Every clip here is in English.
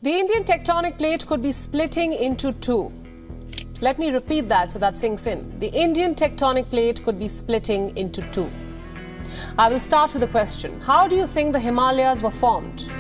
The Indian tectonic plate could be splitting into two. Let me repeat that so that sinks in. The Indian tectonic plate could be splitting into two. I will start with a question. How do you think the Himalayas were formed?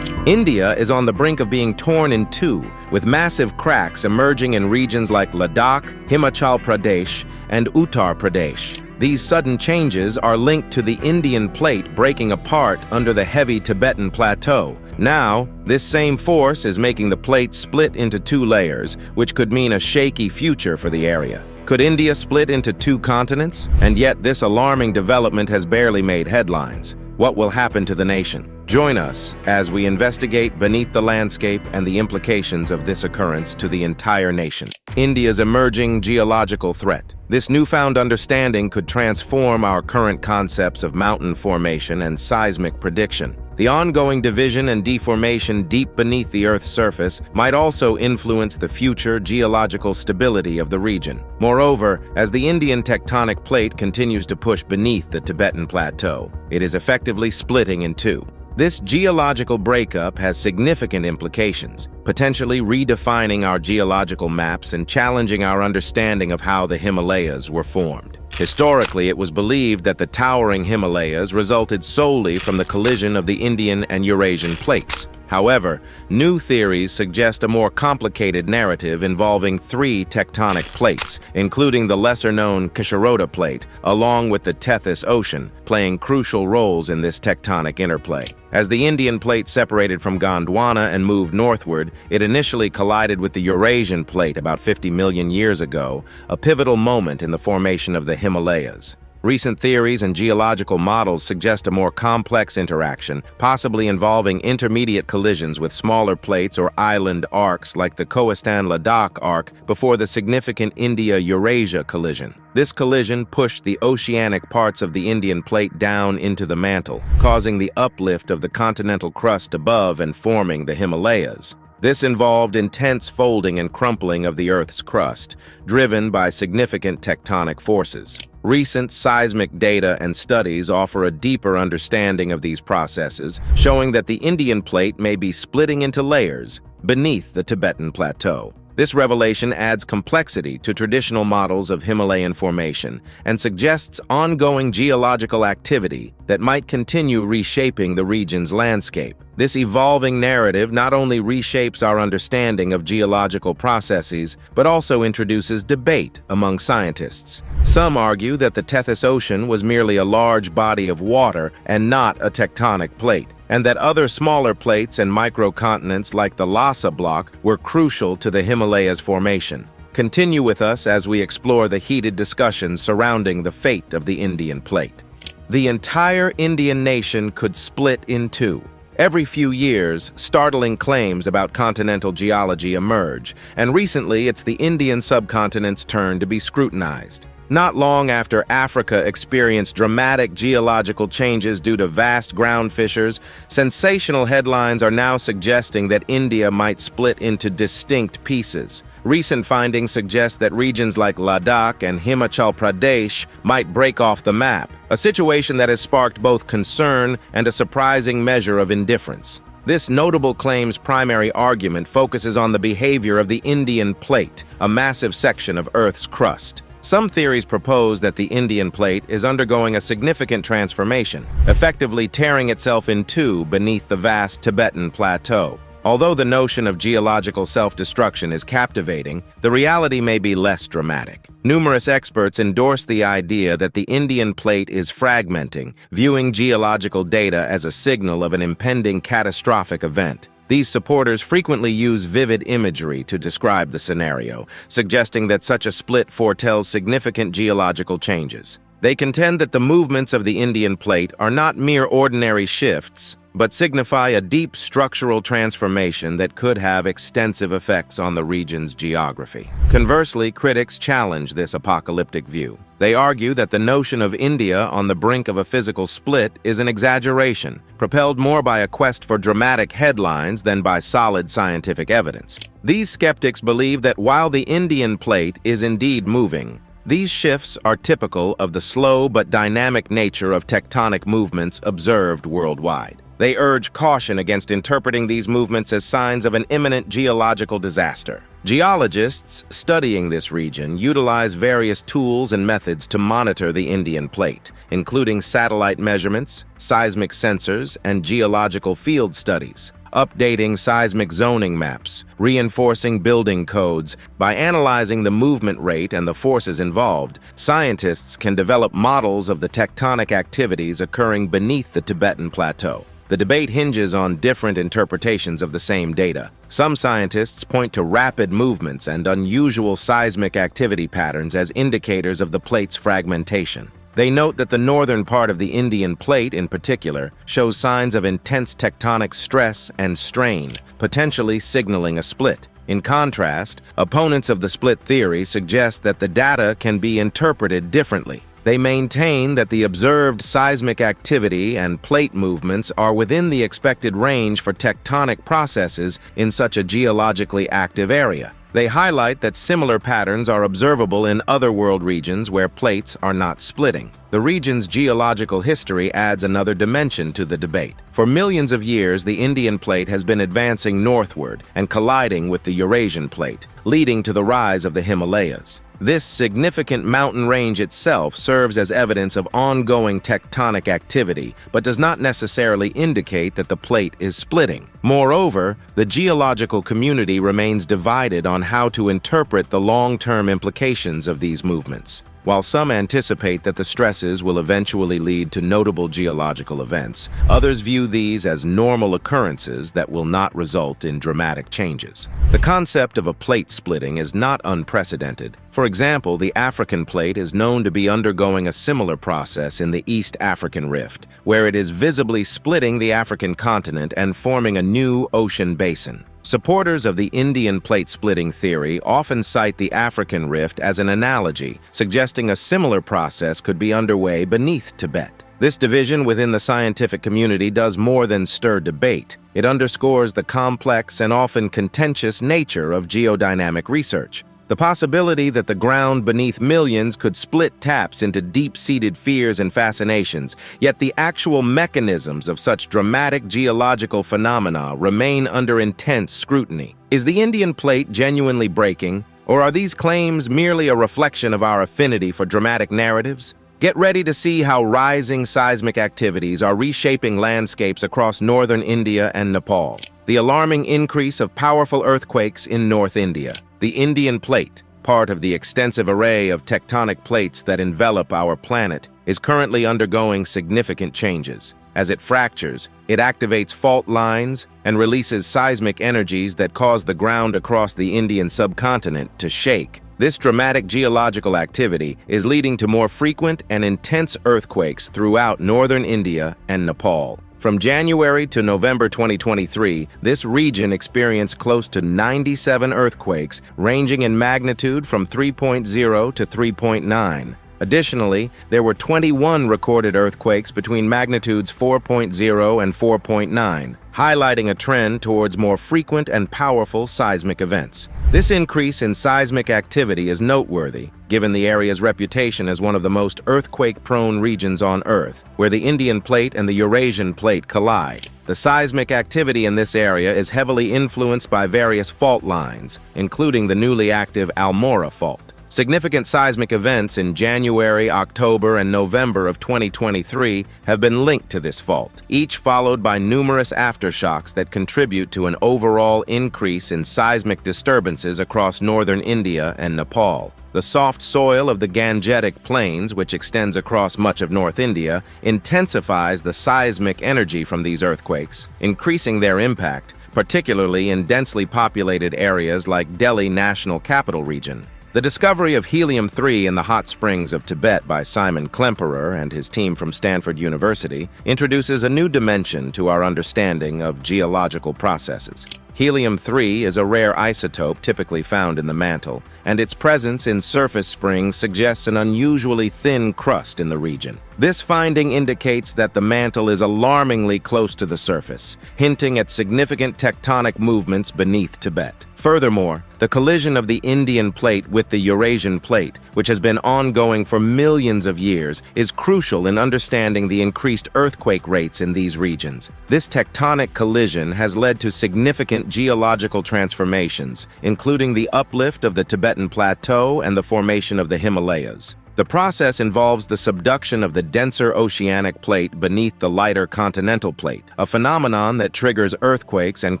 India is on the brink of being torn in two, with massive cracks emerging in regions like Ladakh, Himachal Pradesh, and Uttar Pradesh. These sudden changes are linked to the Indian plate breaking apart under the heavy Tibetan plateau. Now, this same force is making the plate split into two layers, which could mean a shaky future for the area. Could India split into two continents? And yet this alarming development has barely made headlines. What will happen to the nation? Join us as we investigate beneath the landscape and the implications of this occurrence to the entire nation. India's emerging geological threat. This newfound understanding could transform our current concepts of mountain formation and seismic prediction. The ongoing division and deformation deep beneath the Earth's surface might also influence the future geological stability of the region. Moreover, as the Indian tectonic plate continues to push beneath the Tibetan plateau, it is effectively splitting in two. This geological breakup has significant implications, potentially redefining our geological maps and challenging our understanding of how the Himalayas were formed. Historically, it was believed that the towering Himalayas resulted solely from the collision of the Indian and Eurasian plates. However, new theories suggest a more complicated narrative involving three tectonic plates, including the lesser-known Ksharoda plate, along with the Tethys Ocean, playing crucial roles in this tectonic interplay. As the Indian plate separated from Gondwana and moved northward, it initially collided with the Eurasian plate about 50 million years ago, a pivotal moment in the formation of the Himalayas. Recent theories and geological models suggest a more complex interaction, possibly involving intermediate collisions with smaller plates or island arcs like the Kohistan-Ladakh arc before the significant India-Eurasia collision. This collision pushed the oceanic parts of the Indian plate down into the mantle, causing the uplift of the continental crust above and forming the Himalayas. This involved intense folding and crumpling of the Earth's crust, driven by significant tectonic forces. Recent seismic data and studies offer a deeper understanding of these processes, showing that the Indian plate may be splitting into layers beneath the Tibetan plateau. This revelation adds complexity to traditional models of Himalayan formation and suggests ongoing geological activity that might continue reshaping the region's landscape. This evolving narrative not only reshapes our understanding of geological processes, but also introduces debate among scientists. Some argue that the Tethys Ocean was merely a large body of water and not a tectonic plate, and that other smaller plates and microcontinents like the Lhasa block were crucial to the Himalayas formation. Continue with us as we explore the heated discussions surrounding the fate of the Indian plate. The entire Indian nation could split in two. Every few years, startling claims about continental geology emerge, and recently it's the Indian subcontinent's turn to be scrutinized. Not long after Africa experienced dramatic geological changes due to vast ground fissures, sensational headlines are now suggesting that India might split into distinct pieces. Recent findings suggest that regions like Ladakh and Himachal Pradesh might break off the map, a situation that has sparked both concern and a surprising measure of indifference. This notable claim's primary argument focuses on the behavior of the Indian plate, a massive section of Earth's crust. Some theories propose that the Indian plate is undergoing a significant transformation, effectively tearing itself in two beneath the vast Tibetan plateau. Although the notion of geological self-destruction is captivating, the reality may be less dramatic. Numerous experts endorse the idea that the Indian plate is fragmenting, viewing geological data as a signal of an impending catastrophic event. These supporters frequently use vivid imagery to describe the scenario, suggesting that such a split foretells significant geological changes. They contend that the movements of the Indian plate are not mere ordinary shifts, but signify a deep structural transformation that could have extensive effects on the region's geography. Conversely, critics challenge this apocalyptic view. They argue that the notion of India on the brink of a physical split is an exaggeration, propelled more by a quest for dramatic headlines than by solid scientific evidence. These skeptics believe that while the Indian plate is indeed moving, these shifts are typical of the slow but dynamic nature of tectonic movements observed worldwide. They urge caution against interpreting these movements as signs of an imminent geological disaster. Geologists studying this region utilize various tools and methods to monitor the Indian plate, including satellite measurements, seismic sensors, and geological field studies, updating seismic zoning maps, reinforcing building codes. By analyzing the movement rate and the forces involved, scientists can develop models of the tectonic activities occurring beneath the Tibetan Plateau. The debate hinges on different interpretations of the same data. Some scientists point to rapid movements and unusual seismic activity patterns as indicators of the plate's fragmentation. They note that the northern part of the Indian plate, in particular, shows signs of intense tectonic stress and strain, potentially signaling a split. In contrast, opponents of the split theory suggest that the data can be interpreted differently. They maintain that the observed seismic activity and plate movements are within the expected range for tectonic processes in such a geologically active area. They highlight that similar patterns are observable in other world regions where plates are not splitting. The region's geological history adds another dimension to the debate. For millions of years, the Indian plate has been advancing northward and colliding with the Eurasian plate, leading to the rise of the Himalayas. This significant mountain range itself serves as evidence of ongoing tectonic activity, but does not necessarily indicate that the plate is splitting. Moreover, the geological community remains divided on how to interpret the long-term implications of these movements. While some anticipate that the stresses will eventually lead to notable geological events, others view these as normal occurrences that will not result in dramatic changes. The concept of a plate splitting is not unprecedented. For example, the African plate is known to be undergoing a similar process in the East African Rift, where it is visibly splitting the African continent and forming a new ocean basin. Supporters of the Indian plate splitting theory often cite the African Rift as an analogy, suggesting a similar process could be underway beneath Tibet. This division within the scientific community does more than stir debate. It underscores the complex and often contentious nature of geodynamic research. The possibility that the ground beneath millions could split taps into deep-seated fears and fascinations, yet the actual mechanisms of such dramatic geological phenomena remain under intense scrutiny. Is the Indian plate genuinely breaking, or are these claims merely a reflection of our affinity for dramatic narratives? Get ready to see how rising seismic activities are reshaping landscapes across northern India and Nepal. The alarming increase of powerful earthquakes in North India. The Indian plate, part of the extensive array of tectonic plates that envelop our planet, is currently undergoing significant changes. As it fractures, it activates fault lines and releases seismic energies that cause the ground across the Indian subcontinent to shake. This dramatic geological activity is leading to more frequent and intense earthquakes throughout northern India and Nepal. From January to November 2023, this region experienced close to 97 earthquakes, ranging in magnitude from 3.0 to 3.9. Additionally, there were 21 recorded earthquakes between magnitudes 4.0 and 4.9, highlighting a trend towards more frequent and powerful seismic events. This increase in seismic activity is noteworthy, given the area's reputation as one of the most earthquake-prone regions on Earth, where the Indian plate and the Eurasian plate collide. The seismic activity in this area is heavily influenced by various fault lines, including the newly active Almora Fault. Significant seismic events in January, October, and November of 2023 have been linked to this fault, each followed by numerous aftershocks that contribute to an overall increase in seismic disturbances across northern India and Nepal. The soft soil of the Gangetic Plains, which extends across much of North India, intensifies the seismic energy from these earthquakes, increasing their impact, particularly in densely populated areas like Delhi National Capital Region. The discovery of helium-3 in the hot springs of Tibet by Simon Klemperer and his team from Stanford University introduces a new dimension to our understanding of geological processes. Helium-3 is a rare isotope typically found in the mantle, and its presence in surface springs suggests an unusually thin crust in the region. This finding indicates that the mantle is alarmingly close to the surface, hinting at significant tectonic movements beneath Tibet. Furthermore, the collision of the Indian plate with the Eurasian plate, which has been ongoing for millions of years, is crucial in understanding the increased earthquake rates in these regions. This tectonic collision has led to significant geological transformations, including the uplift of the Tibetan Plateau and the formation of the Himalayas. The process involves the subduction of the denser oceanic plate beneath the lighter continental plate, a phenomenon that triggers earthquakes and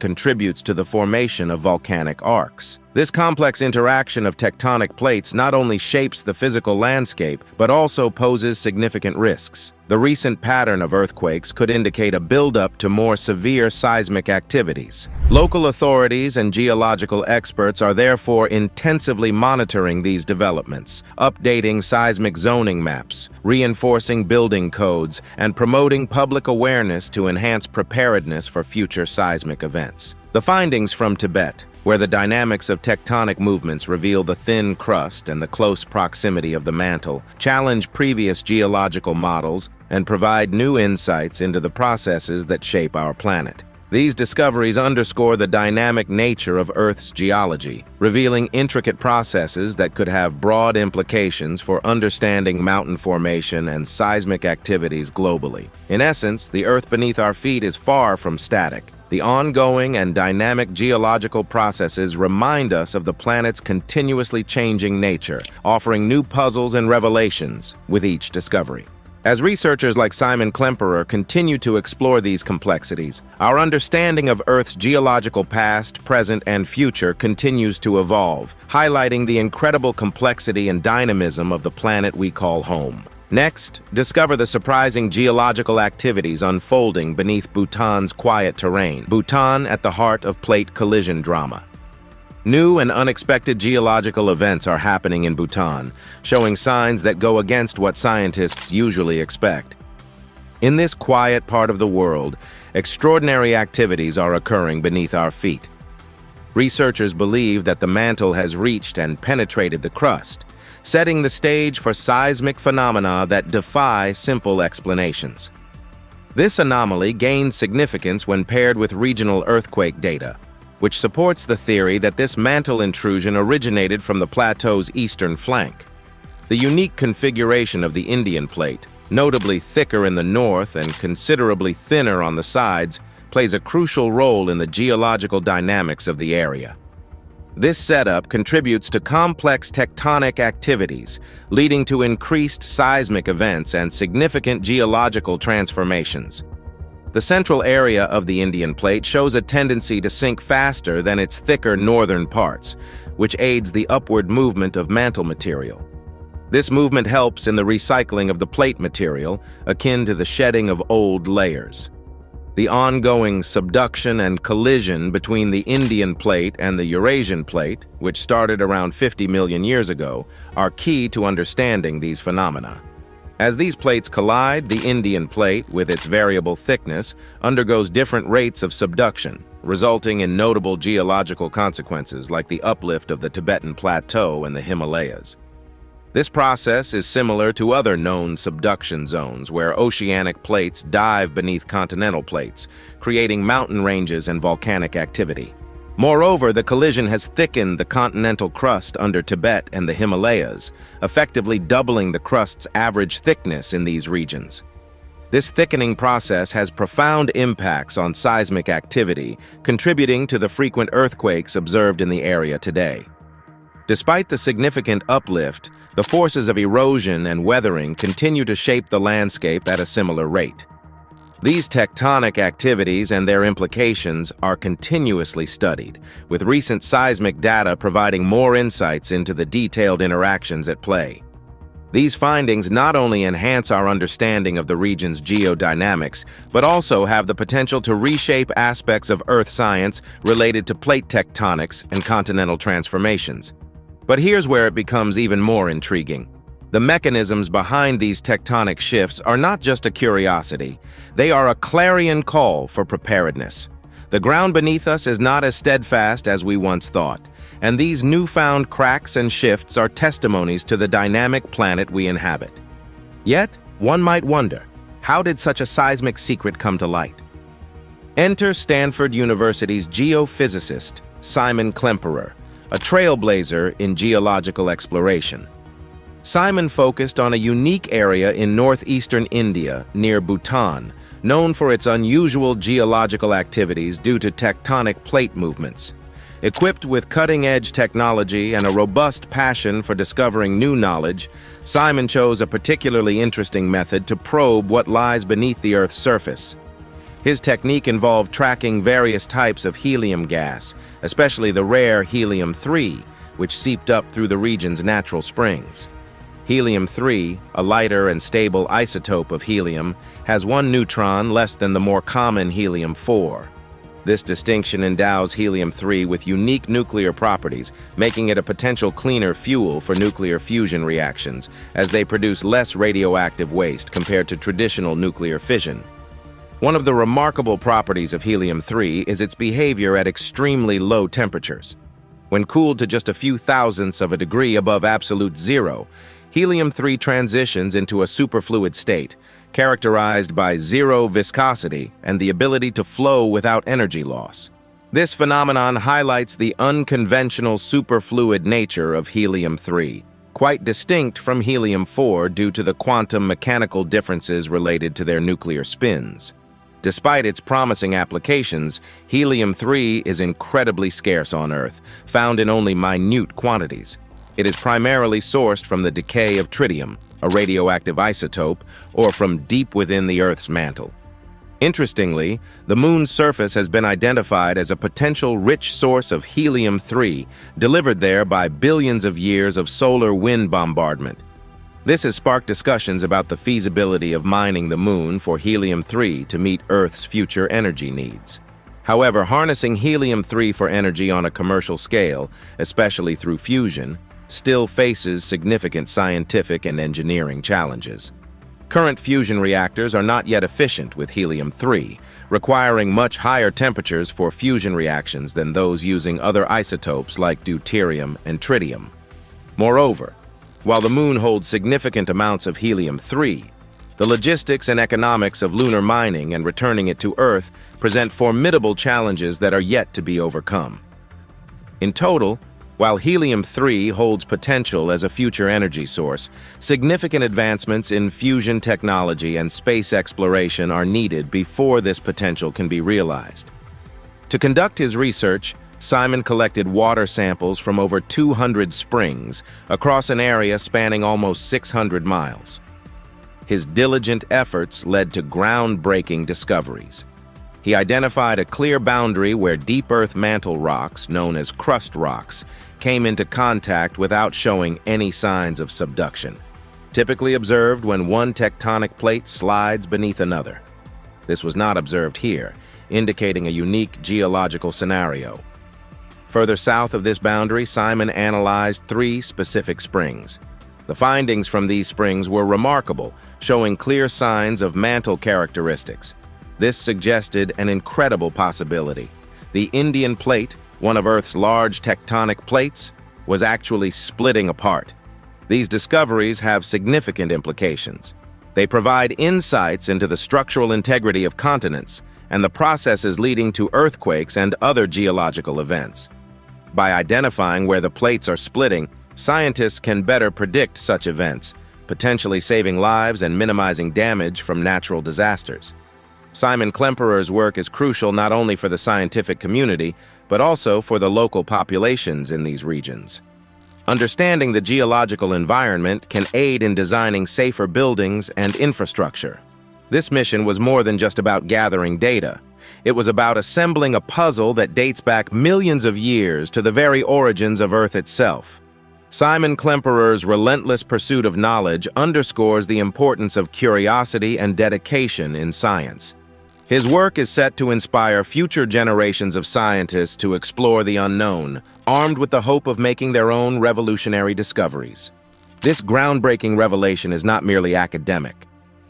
contributes to the formation of volcanic arcs. This complex interaction of tectonic plates not only shapes the physical landscape, but also poses significant risks. The recent pattern of earthquakes could indicate a buildup to more severe seismic activities. Local authorities and geological experts are therefore intensively monitoring these developments, updating seismic zoning maps, reinforcing building codes, and promoting public awareness to enhance preparedness for future seismic events. The findings from Tibet, where the dynamics of tectonic movements reveal the thin crust and the close proximity of the mantle, challenge previous geological models and provide new insights into the processes that shape our planet. These discoveries underscore the dynamic nature of Earth's geology, revealing intricate processes that could have broad implications for understanding mountain formation and seismic activities globally. In essence, the Earth beneath our feet is far from static. The ongoing and dynamic geological processes remind us of the planet's continuously changing nature, offering new puzzles and revelations with each discovery. As researchers like Simon Klemperer continue to explore these complexities, our understanding of Earth's geological past, present, and future continues to evolve, highlighting the incredible complexity and dynamism of the planet we call home. Next, discover the surprising geological activities unfolding beneath Bhutan's quiet terrain. Bhutan at the heart of plate collision drama. New and unexpected geological events are happening in Bhutan, showing signs that go against what scientists usually expect. In this quiet part of the world, extraordinary activities are occurring beneath our feet. Researchers believe that the mantle has reached and penetrated the crust, setting the stage for seismic phenomena that defy simple explanations. This anomaly gains significance when paired with regional earthquake data, which supports the theory that this mantle intrusion originated from the plateau's eastern flank. The unique configuration of the Indian plate, notably thicker in the north and considerably thinner on the sides, plays a crucial role in the geological dynamics of the area. This setup contributes to complex tectonic activities, leading to increased seismic events and significant geological transformations. The central area of the Indian plate shows a tendency to sink faster than its thicker northern parts, which aids the upward movement of mantle material. This movement helps in the recycling of the plate material, akin to the shedding of old layers. The ongoing subduction and collision between the Indian plate and the Eurasian plate, which started around 50 million years ago, are key to understanding these phenomena. As these plates collide, the Indian plate, with its variable thickness, undergoes different rates of subduction, resulting in notable geological consequences like the uplift of the Tibetan Plateau and the Himalayas. This process is similar to other known subduction zones where oceanic plates dive beneath continental plates, creating mountain ranges and volcanic activity. Moreover, the collision has thickened the continental crust under Tibet and the Himalayas, effectively doubling the crust's average thickness in these regions. This thickening process has profound impacts on seismic activity, contributing to the frequent earthquakes observed in the area today. Despite the significant uplift, the forces of erosion and weathering continue to shape the landscape at a similar rate. These tectonic activities and their implications are continuously studied, with recent seismic data providing more insights into the detailed interactions at play. These findings not only enhance our understanding of the region's geodynamics, but also have the potential to reshape aspects of Earth science related to plate tectonics and continental transformations. But here's where it becomes even more intriguing. The mechanisms behind these tectonic shifts are not just a curiosity, they are a clarion call for preparedness. The ground beneath us is not as steadfast as we once thought, and these newfound cracks and shifts are testimonies to the dynamic planet we inhabit. Yet, one might wonder, how did such a seismic secret come to light? Enter Stanford University's geophysicist, Simon Klemperer, a trailblazer in geological exploration. Simon focused on a unique area in northeastern India near Bhutan, known for its unusual geological activities due to tectonic plate movements. Equipped with cutting-edge technology and a robust passion for discovering new knowledge, Simon chose a particularly interesting method to probe what lies beneath the Earth's surface. His technique involved tracking various types of helium gas, especially the rare helium-3, which seeped up through the region's natural springs. Helium-3, a lighter and stable isotope of helium, has one neutron less than the more common helium-4. This distinction endows helium-3 with unique nuclear properties, making it a potential cleaner fuel for nuclear fusion reactions, as they produce less radioactive waste compared to traditional nuclear fission. One of the remarkable properties of helium-3 is its behavior at extremely low temperatures. When cooled to just a few thousandths of a degree above absolute zero, helium-3 transitions into a superfluid state, characterized by zero viscosity and the ability to flow without energy loss. This phenomenon highlights the unconventional superfluid nature of helium-3, quite distinct from helium-4 due to the quantum mechanical differences related to their nuclear spins. Despite its promising applications, helium-3 is incredibly scarce on Earth, found in only minute quantities. It is primarily sourced from the decay of tritium, a radioactive isotope, or from deep within the Earth's mantle. Interestingly, the Moon's surface has been identified as a potential rich source of helium-3, delivered there by billions of years of solar wind bombardment. This has sparked discussions about the feasibility of mining the Moon for helium-3 to meet Earth's future energy needs. However, harnessing helium-3 for energy on a commercial scale, especially through fusion, still faces significant scientific and engineering challenges. Current fusion reactors are not yet efficient with helium-3, requiring much higher temperatures for fusion reactions than those using other isotopes like deuterium and tritium. Moreover, while the Moon holds significant amounts of helium-3, the logistics and economics of lunar mining and returning it to Earth present formidable challenges that are yet to be overcome. In total, while helium-3 holds potential as a future energy source, significant advancements in fusion technology and space exploration are needed before this potential can be realized. To conduct his research, Simon collected water samples from over 200 springs across an area spanning almost 600 miles. His diligent efforts led to groundbreaking discoveries. He identified a clear boundary where deep Earth mantle rocks, known as crust rocks, came into contact without showing any signs of subduction, typically observed when one tectonic plate slides beneath another. This was not observed here, indicating a unique geological scenario. Further south of this boundary, Simon analyzed 3 specific springs. The findings from these springs were remarkable, showing clear signs of mantle characteristics. This suggested an incredible possibility. The Indian Plate, one of Earth's large tectonic plates, was actually splitting apart. These discoveries have significant implications. They provide insights into the structural integrity of continents and the processes leading to earthquakes and other geological events. By identifying where the plates are splitting, scientists can better predict such events, potentially saving lives and minimizing damage from natural disasters. Simon Klemperer's work is crucial not only for the scientific community, but also for the local populations in these regions. Understanding the geological environment can aid in designing safer buildings and infrastructure. This mission was more than just about gathering data. It was about assembling a puzzle that dates back millions of years to the very origins of Earth itself. Simon Klemperer's relentless pursuit of knowledge underscores the importance of curiosity and dedication in science. His work is set to inspire future generations of scientists to explore the unknown, armed with the hope of making their own revolutionary discoveries. This groundbreaking revelation is not merely academic.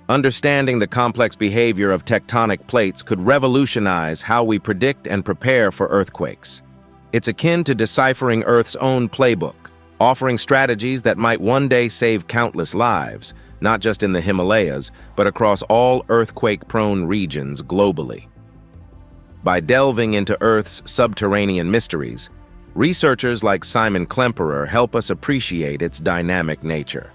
Understanding the complex behavior of tectonic plates could revolutionize how we predict and prepare for earthquakes. It's akin to deciphering Earth's own playbook, offering strategies that might one day save countless lives, not just in the Himalayas, but across all earthquake-prone regions globally. By delving into Earth's subterranean mysteries, researchers like Simon Klemperer help us appreciate its dynamic nature.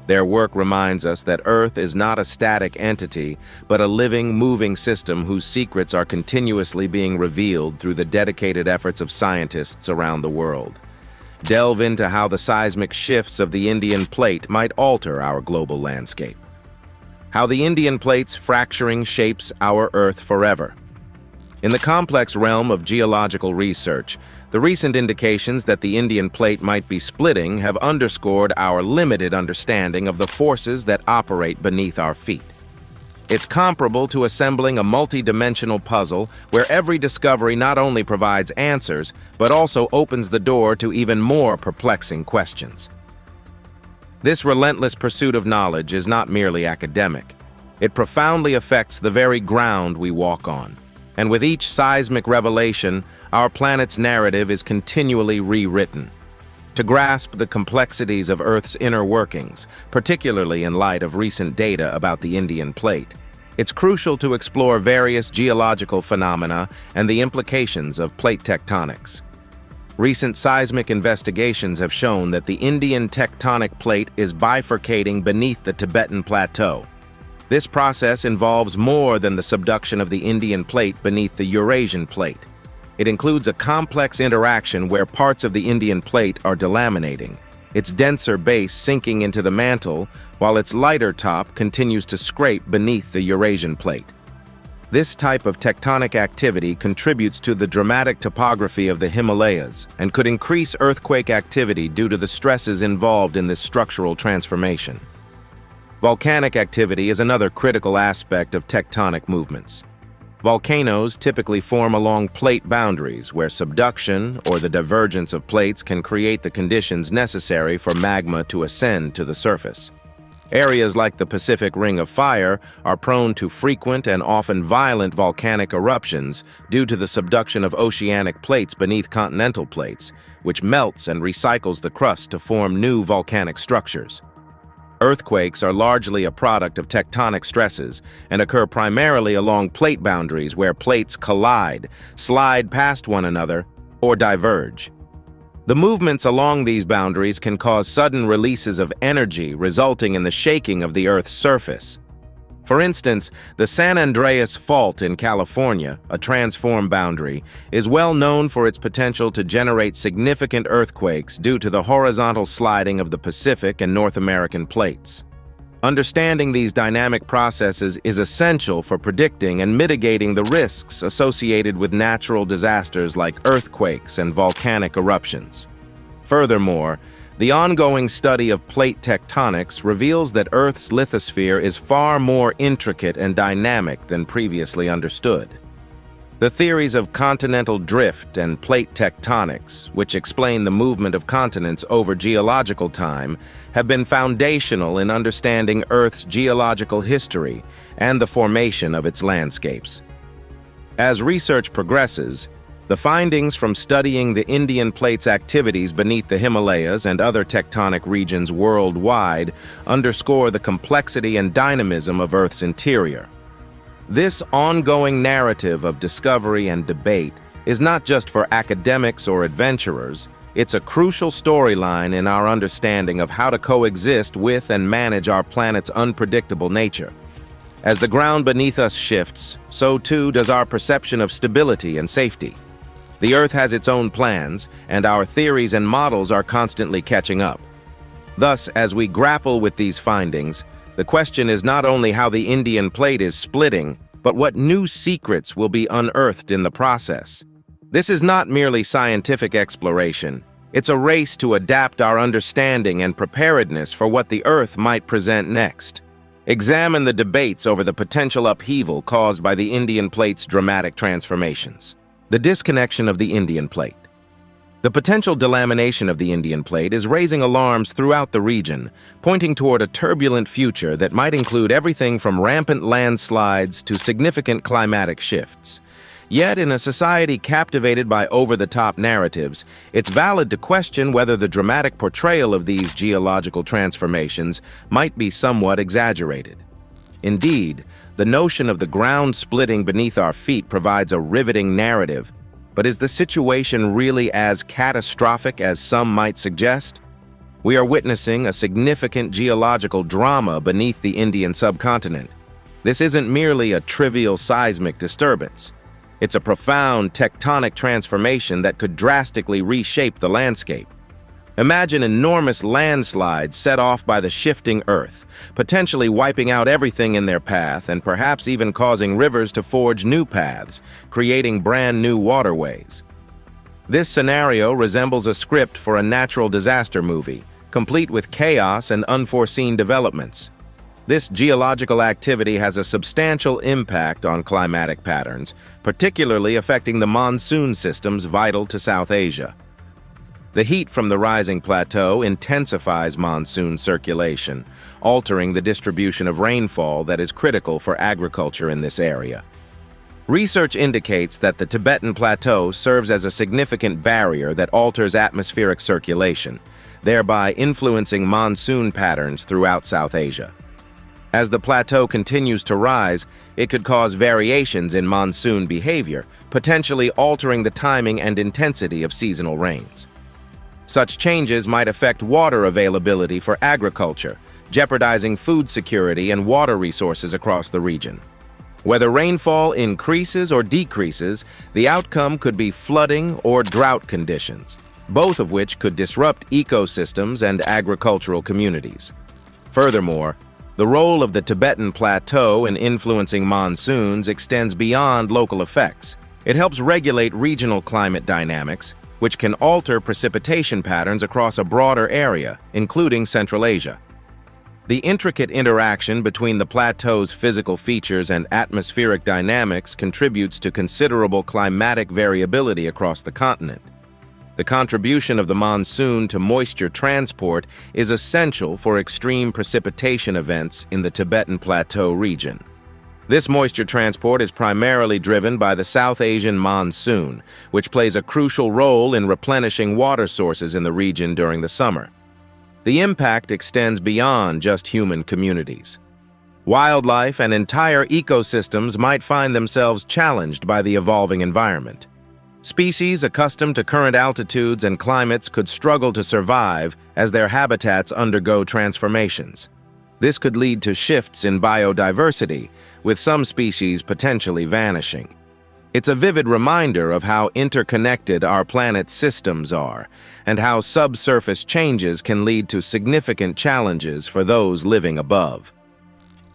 Their work reminds us that Earth is not a static entity, but a living, moving system whose secrets are continuously being revealed through the dedicated efforts of scientists around the world. Delve into how the seismic shifts of the Indian Plate might alter our global landscape. How the Indian Plate's fracturing shapes our Earth forever. In the complex realm of geological research, the recent indications that the Indian Plate might be splitting have underscored our limited understanding of the forces that operate beneath our feet. It's comparable to assembling a multi-dimensional puzzle where every discovery not only provides answers, but also opens the door to even more perplexing questions. This relentless pursuit of knowledge is not merely academic. It profoundly affects the very ground we walk on. And with each seismic revelation, our planet's narrative is continually rewritten. To grasp the complexities of Earth's inner workings, particularly in light of recent data about the Indian Plate, it's crucial to explore various geological phenomena and the implications of plate tectonics. Recent seismic investigations have shown that the Indian tectonic plate is bifurcating beneath the Tibetan Plateau. This process involves more than the subduction of the Indian Plate beneath the Eurasian Plate. It includes a complex interaction where parts of the Indian Plate are delaminating, its denser base sinking into the mantle, while its lighter top continues to scrape beneath the Eurasian Plate. This type of tectonic activity contributes to the dramatic topography of the Himalayas and could increase earthquake activity due to the stresses involved in this structural transformation. Volcanic activity is another critical aspect of tectonic movements. Volcanoes typically form along plate boundaries, where subduction or the divergence of plates can create the conditions necessary for magma to ascend to the surface. Areas like the Pacific Ring of Fire are prone to frequent and often violent volcanic eruptions due to the subduction of oceanic plates beneath continental plates, which melts and recycles the crust to form new volcanic structures. Earthquakes are largely a product of tectonic stresses and occur primarily along plate boundaries where plates collide, slide past one another, or diverge. The movements along these boundaries can cause sudden releases of energy, resulting in the shaking of the Earth's surface. For instance, the San Andreas Fault in California, a transform boundary, is well known for its potential to generate significant earthquakes due to the horizontal sliding of the Pacific and North American plates. Understanding these dynamic processes is essential for predicting and mitigating the risks associated with natural disasters like earthquakes and volcanic eruptions. Furthermore, the ongoing study of plate tectonics reveals that Earth's lithosphere is far more intricate and dynamic than previously understood. The theories of continental drift and plate tectonics, which explain the movement of continents over geological time, have been foundational in understanding Earth's geological history and the formation of its landscapes. As research progresses, the findings from studying the Indian Plate's activities beneath the Himalayas and other tectonic regions worldwide underscore the complexity and dynamism of Earth's interior. This ongoing narrative of discovery and debate is not just for academics or adventurers, it's a crucial storyline in our understanding of how to coexist with and manage our planet's unpredictable nature. As the ground beneath us shifts, so too does our perception of stability and safety. The Earth has its own plans, and our theories and models are constantly catching up. Thus, as we grapple with these findings, the question is not only how the Indian Plate is splitting, but what new secrets will be unearthed in the process. This is not merely scientific exploration. It's a race to adapt our understanding and preparedness for what the Earth might present next. Examine the debates over the potential upheaval caused by the Indian Plate's dramatic transformations. The disconnection of the Indian Plate. The potential delamination of the Indian Plate is raising alarms throughout the region, pointing toward a turbulent future that might include everything from rampant landslides to significant climatic shifts. Yet, in a society captivated by over-the-top narratives, it's valid to question whether the dramatic portrayal of these geological transformations might be somewhat exaggerated. Indeed, the notion of the ground splitting beneath our feet provides a riveting narrative. But is the situation really as catastrophic as some might suggest? We are witnessing a significant geological drama beneath the Indian subcontinent. This isn't merely a trivial seismic disturbance. It's a profound tectonic transformation that could drastically reshape the landscape. Imagine enormous landslides set off by the shifting earth, potentially wiping out everything in their path and perhaps even causing rivers to forge new paths, creating brand new waterways. This scenario resembles a script for a natural disaster movie, complete with chaos and unforeseen developments. This geological activity has a substantial impact on climatic patterns, particularly affecting the monsoon systems vital to South Asia. The heat from the rising plateau intensifies monsoon circulation, altering the distribution of rainfall that is critical for agriculture in this area. Research indicates that the Tibetan Plateau serves as a significant barrier that alters atmospheric circulation, thereby influencing monsoon patterns throughout South Asia. As the plateau continues to rise, it could cause variations in monsoon behavior, potentially altering the timing and intensity of seasonal rains. Such changes might affect water availability for agriculture, jeopardizing food security and water resources across the region. Whether rainfall increases or decreases, the outcome could be flooding or drought conditions, both of which could disrupt ecosystems and agricultural communities. Furthermore, the role of the Tibetan Plateau in influencing monsoons extends beyond local effects. It helps regulate regional climate dynamics, which can alter precipitation patterns across a broader area, including Central Asia. The intricate interaction between the plateau's physical features and atmospheric dynamics contributes to considerable climatic variability across the continent. The contribution of the monsoon to moisture transport is essential for extreme precipitation events in the Tibetan Plateau region. This moisture transport is primarily driven by the South Asian monsoon, which plays a crucial role in replenishing water sources in the region during the summer. The impact extends beyond just human communities. Wildlife and entire ecosystems might find themselves challenged by the evolving environment. Species accustomed to current altitudes and climates could struggle to survive as their habitats undergo transformations. This could lead to shifts in biodiversity, with some species potentially vanishing. It's a vivid reminder of how interconnected our planet's systems are, and how subsurface changes can lead to significant challenges for those living above.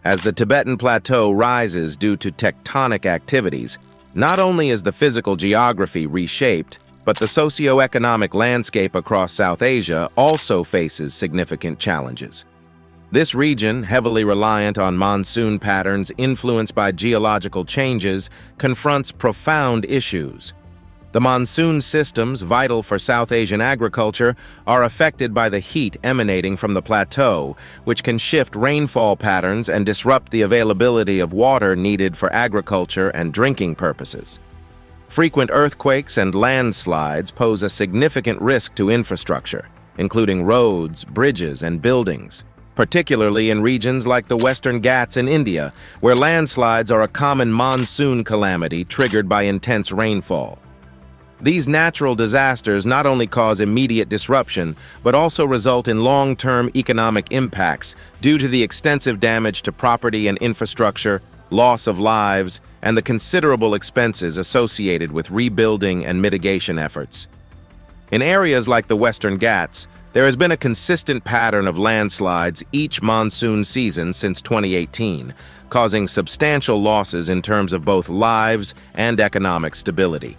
As the Tibetan Plateau rises due to tectonic activities, not only is the physical geography reshaped, but the socio-economic landscape across South Asia also faces significant challenges. This region, heavily reliant on monsoon patterns influenced by geological changes, confronts profound issues. The monsoon systems vital for South Asian agriculture are affected by the heat emanating from the plateau, which can shift rainfall patterns and disrupt the availability of water needed for agriculture and drinking purposes. Frequent earthquakes and landslides pose a significant risk to infrastructure, including roads, bridges, and buildings, particularly in regions like the Western Ghats in India, where landslides are a common monsoon calamity triggered by intense rainfall. These natural disasters not only cause immediate disruption, but also result in long-term economic impacts due to the extensive damage to property and infrastructure, loss of lives, and the considerable expenses associated with rebuilding and mitigation efforts. In areas like the Western Ghats, there has been a consistent pattern of landslides each monsoon season since 2018, causing substantial losses in terms of both lives and economic stability.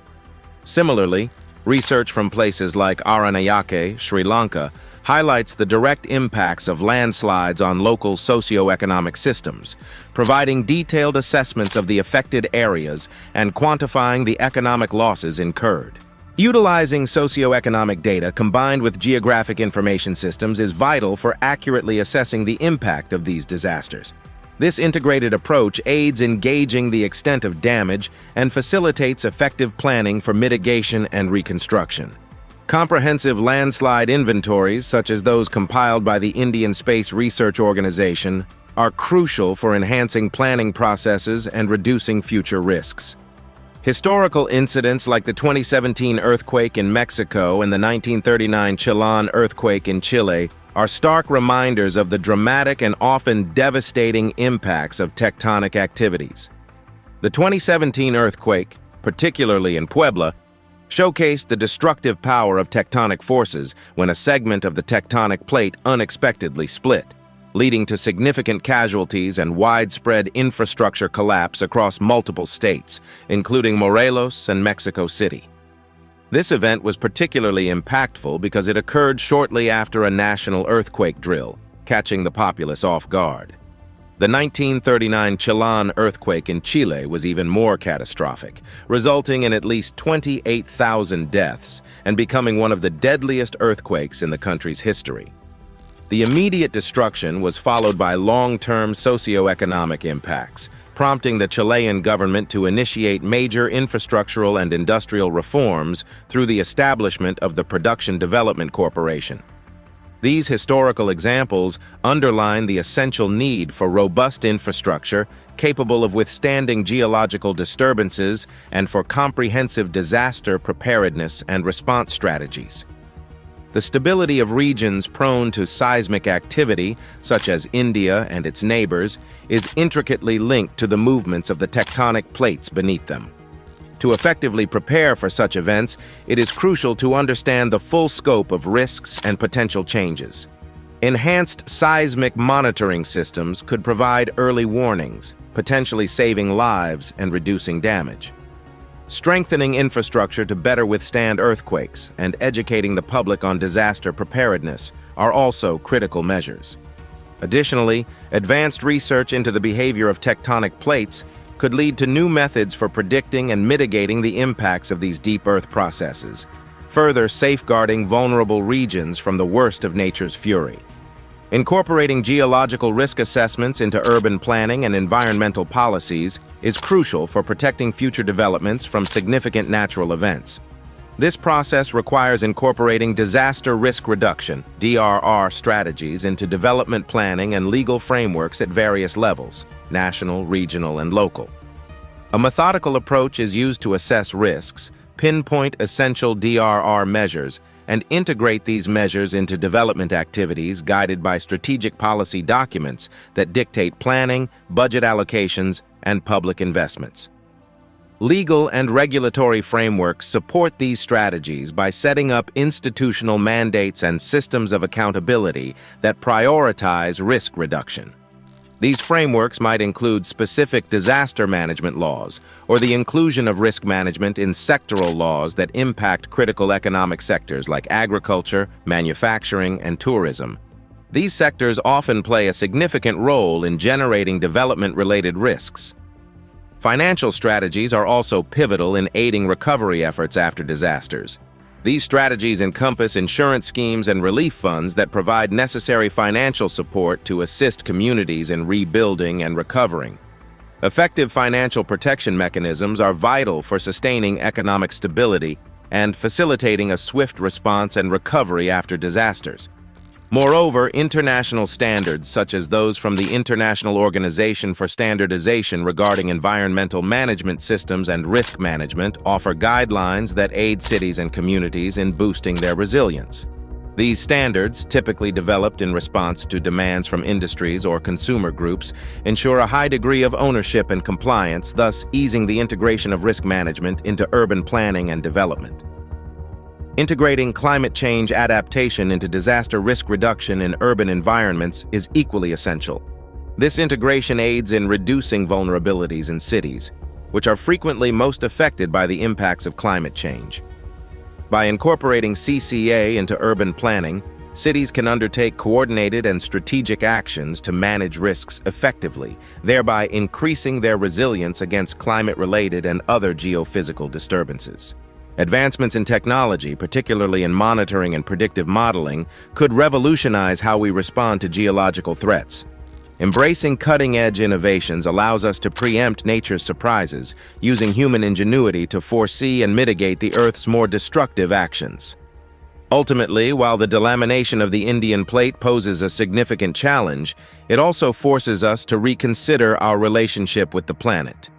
Similarly, research from places like Aranayake, Sri Lanka, highlights the direct impacts of landslides on local socio-economic systems, providing detailed assessments of the affected areas and quantifying the economic losses incurred. Utilizing socioeconomic data combined with geographic information systems is vital for accurately assessing the impact of these disasters. This integrated approach aids in gauging the extent of damage and facilitates effective planning for mitigation and reconstruction. Comprehensive landslide inventories, such as those compiled by the Indian Space Research Organization, are crucial for enhancing planning processes and reducing future risks. Historical incidents like the 2017 earthquake in Mexico and the 1939 Chillán earthquake in Chile are stark reminders of the dramatic and often devastating impacts of tectonic activities. The 2017 earthquake, particularly in Puebla, showcased the destructive power of tectonic forces when a segment of the tectonic plate unexpectedly split, leading to significant casualties and widespread infrastructure collapse across multiple states, including Morelos and Mexico City. This event was particularly impactful because it occurred shortly after a national earthquake drill, catching the populace off guard. The 1939 Chillán earthquake in Chile was even more catastrophic, resulting in at least 28,000 deaths and becoming one of the deadliest earthquakes in the country's history. The immediate destruction was followed by long-term socioeconomic impacts, prompting the Chilean government to initiate major infrastructural and industrial reforms through the establishment of the Production Development Corporation. These historical examples underline the essential need for robust infrastructure capable of withstanding geological disturbances and for comprehensive disaster preparedness and response strategies. The stability of regions prone to seismic activity, such as India and its neighbors, is intricately linked to the movements of the tectonic plates beneath them. To effectively prepare for such events, it is crucial to understand the full scope of risks and potential changes. Enhanced seismic monitoring systems could provide early warnings, potentially saving lives and reducing damage. Strengthening infrastructure to better withstand earthquakes and educating the public on disaster preparedness are also critical measures. Additionally, advanced research into the behavior of tectonic plates could lead to new methods for predicting and mitigating the impacts of these deep earth processes, further safeguarding vulnerable regions from the worst of nature's fury. Incorporating geological risk assessments into urban planning and environmental policies is crucial for protecting future developments from significant natural events. This process requires incorporating disaster risk reduction (DRR) strategies into development planning and legal frameworks at various levels, national, regional, and local. A methodical approach is used to assess risks, pinpoint essential DRR measures, and integrate these measures into development activities guided by strategic policy documents that dictate planning, budget allocations, and public investments. Legal and regulatory frameworks support these strategies by setting up institutional mandates and systems of accountability that prioritize risk reduction. These frameworks might include specific disaster management laws or the inclusion of risk management in sectoral laws that impact critical economic sectors like agriculture, manufacturing, and tourism. These sectors often play a significant role in generating development-related risks. Financial strategies are also pivotal in aiding recovery efforts after disasters. These strategies encompass insurance schemes and relief funds that provide necessary financial support to assist communities in rebuilding and recovering. Effective financial protection mechanisms are vital for sustaining economic stability and facilitating a swift response and recovery after disasters. Moreover, international standards such as those from the International Organization for Standardization regarding environmental management systems and risk management offer guidelines that aid cities and communities in boosting their resilience. These standards, typically developed in response to demands from industries or consumer groups, ensure a high degree of ownership and compliance, thus easing the integration of risk management into urban planning and development. Integrating climate change adaptation into disaster risk reduction in urban environments is equally essential. This integration aids in reducing vulnerabilities in cities, which are frequently most affected by the impacts of climate change. By incorporating CCA into urban planning, cities can undertake coordinated and strategic actions to manage risks effectively, thereby increasing their resilience against climate-related and other geophysical disturbances. Advancements in technology, particularly in monitoring and predictive modeling, could revolutionize how we respond to geological threats. Embracing cutting-edge innovations allows us to preempt nature's surprises, using human ingenuity to foresee and mitigate the Earth's more destructive actions. Ultimately, while the delamination of the Indian plate poses a significant challenge, it also forces us to reconsider our relationship with the planet.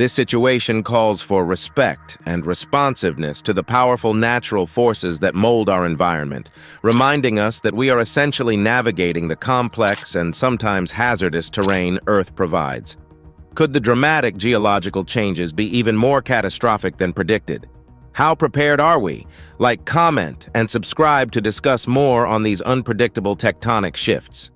This situation calls for respect and responsiveness to the powerful natural forces that mold our environment, reminding us that we are essentially navigating the complex and sometimes hazardous terrain Earth provides. Could the dramatic geological changes be even more catastrophic than predicted? How prepared are we? Like, comment, and subscribe to discuss more on these unpredictable tectonic shifts.